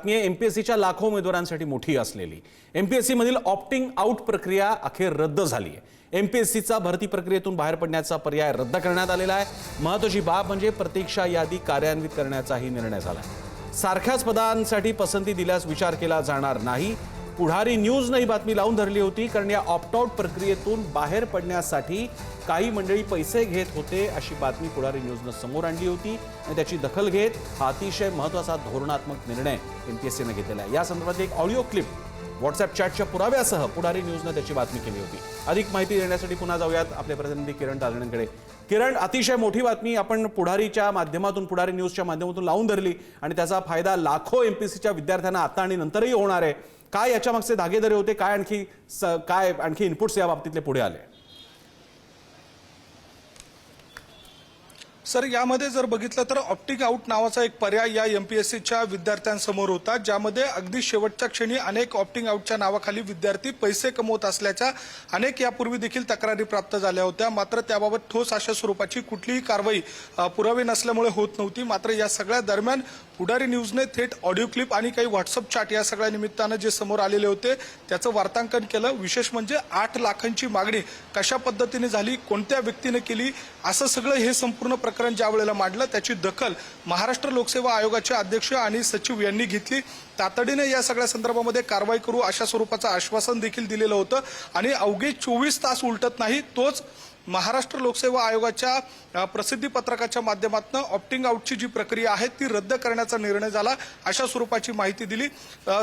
बातमी आहे एमपीएससीच्या लाखो उमेदवारांसाठी मोठी असलेली। एमपीएससी मधील ऑप्टिंग आउट प्रक्रिया अखेर रद्द झाली आहे। एमपीएससीचा भरती प्रक्रियेतून बाहेर पडण्याचा पर्याय रद्द करण्यात आलेला आहे। महत्त्वाची बाब म्हणजे प्रतीक्षा यादी कार्यान्वित करण्याचाही निर्णय झाला आहे। सारख्याच पदांसाठी पसंती दिल्यास विचार केला जाणार नाही। पुढारी न्यूजने ही बातमी लावून धरली होती, कारण या ऑप्ट आउट प्रक्रियेतून बाहेर पडण्यासाठी काही मंडळी पैसे घेत होते अशी बातमी पुढारी न्यूजने समोर आणली होती आणि त्याची दखल घेत हा अतिशय महत्त्वाचा धोरणात्मक निर्णय एमपीएससीने घेतलेला आहे। या संदर्भात एक ऑडिओ क्लिप व्हॉट्सअप चॅटच्या पुराव्यासह पुढारी न्यूजने त्याची बातमी केली होती। अधिक माहिती देण्यासाठी पुन्हा जाऊयात आपले प्रतिनिधी किरण ताजणेंकडे। किरण, अतिशय मोठी बातमी आपण पुढारीच्या माध्यमातून, पुढारी न्यूजच्या माध्यमातून लावून धरली आणि त्याचा फायदा लाखो एमपीएससीच्या विद्यार्थ्यांना आता आणि नंतरही होणार आहे। काय याच्या मागचे धागेदरे होते, काय आणखी इनपुट्स या बाबतीतले पुढे आले? सर, यामध्ये जर बघितलं तर ऑप्टिंग आउट नावाचा एक पर्याय या एमपीएससीच्या विद्यार्थ्यांसमोर होता, ज्यामध्ये अगदी शेवटच्या क्षणी अनेक ऑप्टिंग आउटच्या नावाखाली विद्यार्थी पैसे कमवत असल्याच्या अनेक यापूर्वी देखील तक्रारी प्राप्त झाल्या होत्या। मात्र त्याबाबत ठोस अशा स्वरूपाची कुठलीही कारवाई पुरावे नसल्यामुळे होत नव्हती। मात्र या सगळ्या दरम्यान पुढारी न्यूजने थेट ऑडिओ क्लिप आणि काही व्हॉट्सअप चॅट या सगळ्या निमित्तानं जे समोर आलेले होते त्याचं वार्तांकन केलं। विशेष म्हणजे 8 लाखांची मागणी कशा पद्धतीने झाली, कोणत्या व्यक्तीने केली, असं सगळं हे संपूर्ण प्रकरण ज्या वेळेला मांडलं त्याची दखल महाराष्ट्र लोकसेवा आयोगाचे अध्यक्ष आणि सचिव यांनी घेतली। तातडीने या सगळ्या संदर्भामध्ये कारवाई करू अशा स्वरूपाचं आश्वासन देखील दिलेलं होतं आणि अवघे 24 तास उलटत नाही तोच महाराष्ट्र लोकसेवा आयोगाच्या प्रसिद्धी पत्रकाच्या माध्यमातून ऑप्टिंग आउटची जी प्रक्रिया आहे ती रद्द करण्याचा निर्णय झाला अशा स्वरूपाची माहिती दिली।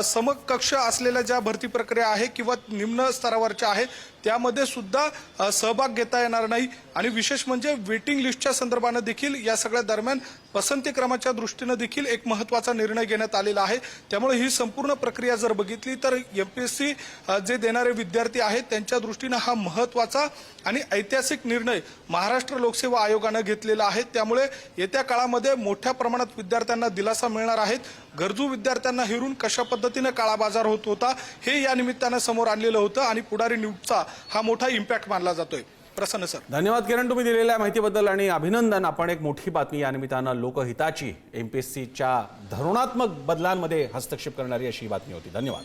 समकक्ष असलेल्या ज्या भरती प्रक्रिया आहे किंवा निम्न स्तरावरच्या आहे त्यामध्ये सुद्धा सहभाग घेता येणार नाही आणि विशेष म्हणजे वेटिंग लिस्टच्या संदर्भाने देखील या सगळ्या दरम्यान पसंती क्रमाच्या दृष्टीने देखील एक महत्त्वाचा निर्णय घेण्यात आलेला आहे। त्यामुळे ही संपूर्ण प्रक्रिया जर बघितली तर एमपीएससी जे देणारे विद्यार्थी आहेत त्यांच्या दृष्टीने हा महत्त्वाचा आणि ऐतिहासिक निर्णय महाराष्ट्र लोकसेवा आयोगाने घेतलेला आहे। त्यामुळे येत्या काळामध्ये मोठ्या प्रमाणात विद्यार्थ्यांना दिलासा मिळणार आहे। गरजू विद्यार्थ्यांना हेरून कशा पद्धतीने काळा बाजार होत होता हे या निमित्तानं समोर आणलेलं होतं आणि पुढारी न्यूजचा हा मोठा इम्पॅक्ट मानला जातोय। प्रसन्न सर, धन्यवाद किरण, तुम्ही दिलेल्या माहितीबद्दल आणि अभिनंदन। आपण एक मोठी बातमी या निमित्तानं लोकहिताची, एमपीएससीच्या धोरणात्मक बदलांमध्ये हस्तक्षेप करणारी अशी बातमी होती। धन्यवाद।